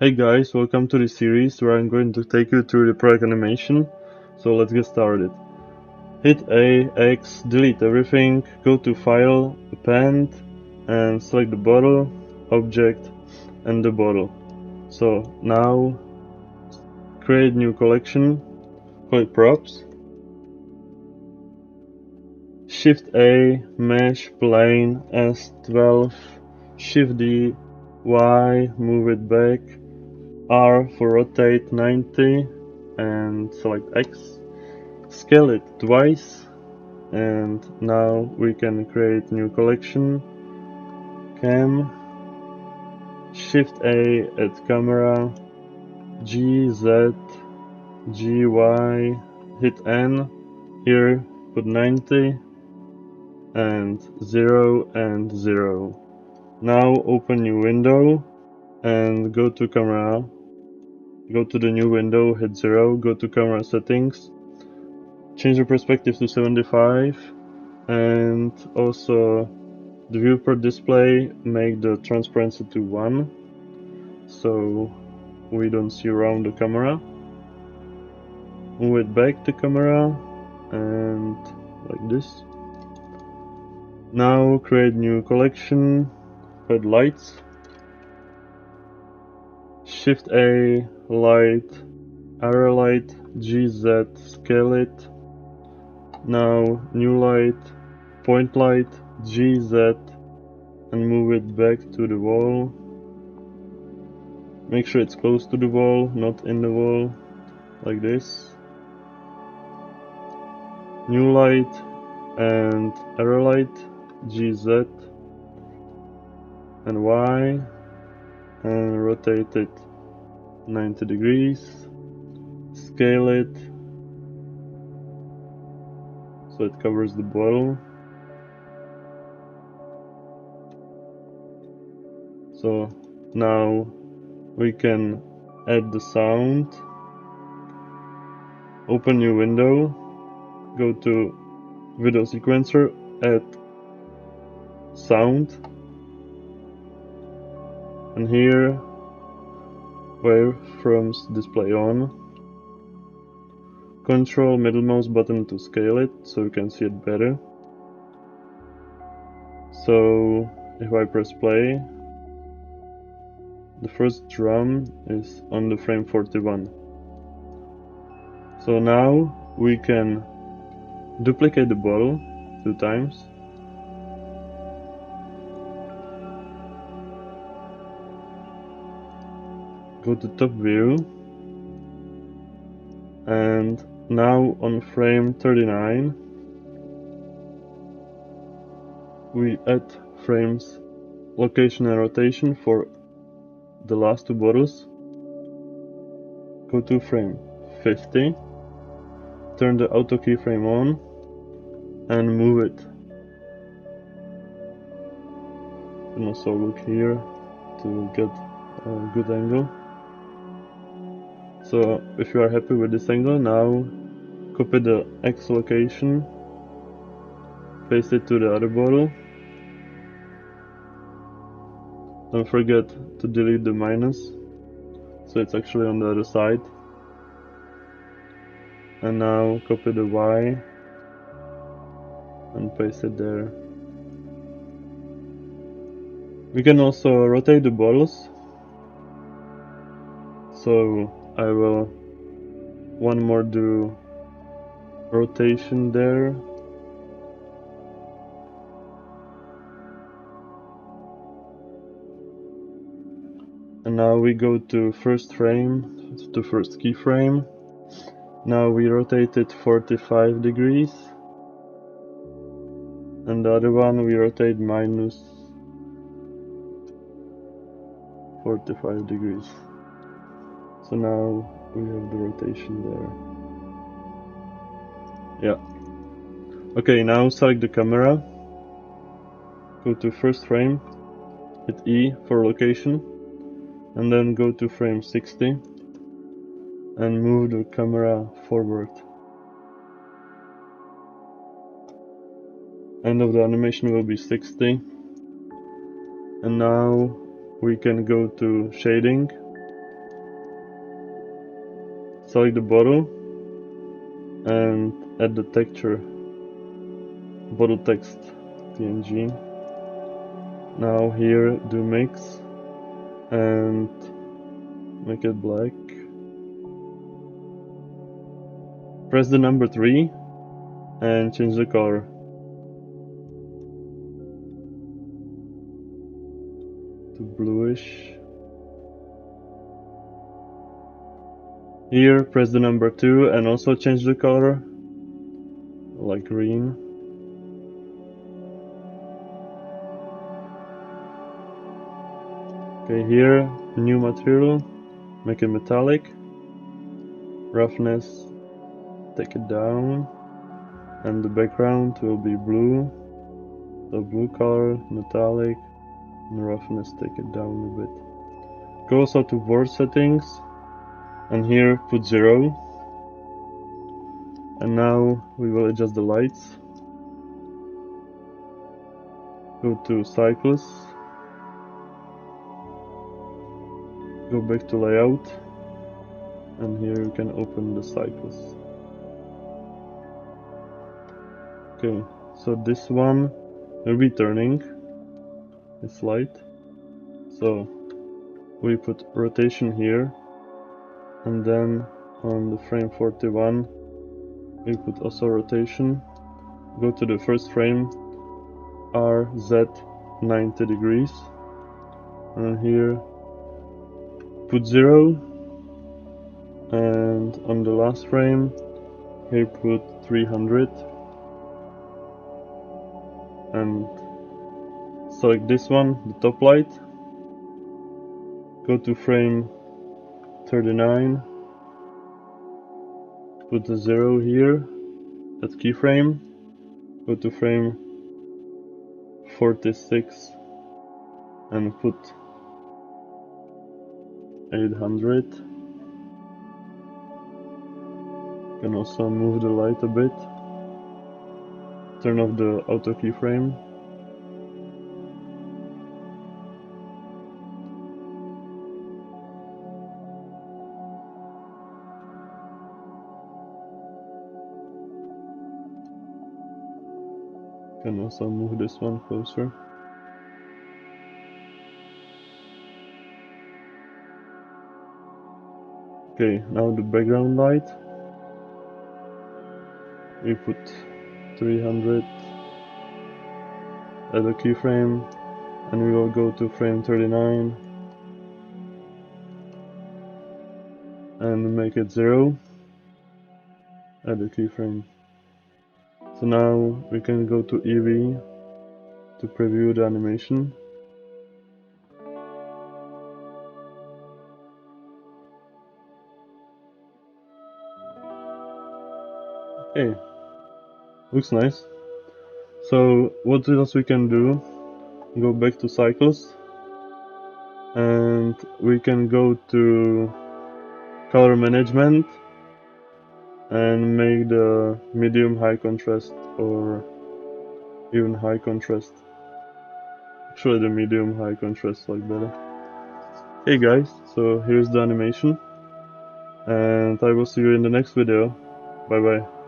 Hey guys, welcome to this series where I'm going to take you through the product animation. So let's get started. Hit A, X, delete everything, go to File, Append, and select the bottle, Object, and the bottle. So now create new collection, call it Props. Shift A, Mesh, Plane, S12, Shift D, Y, move it back, R for rotate 90, and select X. Scale it twice, and now we can create new collection. Cam, Shift A at camera, G, Z, G, Y, hit N, here put 90, and 0 and 0. Now open new window, and go to camera, go to the new window, hit 0, go to camera settings, change the perspective to 75, and also the viewport display, make the transparency to 1 so we don't see around the camera. Move it back to camera and like this. Now create new collection, put lights, Shift A, light, arrow light, GZ, scale it. Now new light, point light, GZ, and move it back to the wall. Make sure it's close to the wall, not in the wall, like this. New light and arrow light, GZ and Y, and rotate it 90 degrees. Scale it so it covers the bottle. So now we can add the sound. Open new window, go to video sequencer, add sound, and here waveframes display on. Control middle mouse button to scale it so you can see it better. So if I press play, the first drum is on the frame 41. So now we can duplicate the bottle 2 times. Go to top view, and now on frame 39 we add frames location and rotation for the last 2 bottles. Go to frame 50, turn the auto keyframe on and move it. And also look here to get a good angle. So if you are happy with this angle, now copy the X location, paste it to the other bottle. Don't forget to delete the minus, so it's actually on the other side. And now copy the Y and paste it there. We can also rotate the bottles. So I will one more do rotation there. And now we go to first frame, to first keyframe. Now we rotate it 45 degrees. And the other one we rotate minus 45 degrees. So now we have the rotation there. Yeah. Okay, now select the camera. Go to first frame, hit E for location, and then go to frame 60 and move the camera forward. End of the animation will be 60. And now we can go to shading, select the bottle and add the texture, bottle text, TNG. Now here do mix and make it black. Press the number 3 and change the color. To bluish. Here press the number 2 and also change the color, like green. Okay, here new material, make it metallic. Roughness, take it down, and the background will be blue. The blue color, metallic, and roughness, take it down a bit. Go also to word settings, and here put 0. And now we will adjust the lights. Go to cycles. Go back to layout. And here you can open the cycles. Okay, so this one will be turning. It's light. So we put rotation here. And then on the frame 41, we put also rotation. Go to the first frame, RZ 90 degrees. And here put 0. And on the last frame, here put 300. And select this one, the top light. Go to frame 39. Put a 0 here, at keyframe. Go to frame 46 and put 800. You can also move the light a bit. Turn off the auto keyframe. You can also move this one closer. Okay, now the background light. We put 300 at the keyframe, and we will go to frame 39 and make it 0 at the keyframe. So now we can go to EV to preview the animation. Okay, looks nice. So what else we can do? Go back to cycles, and we can go to color management and make the medium high contrast or even high contrast. Actually the medium high contrast like better. Hey guys, so here's the animation, and I will see you in the next video. Bye bye.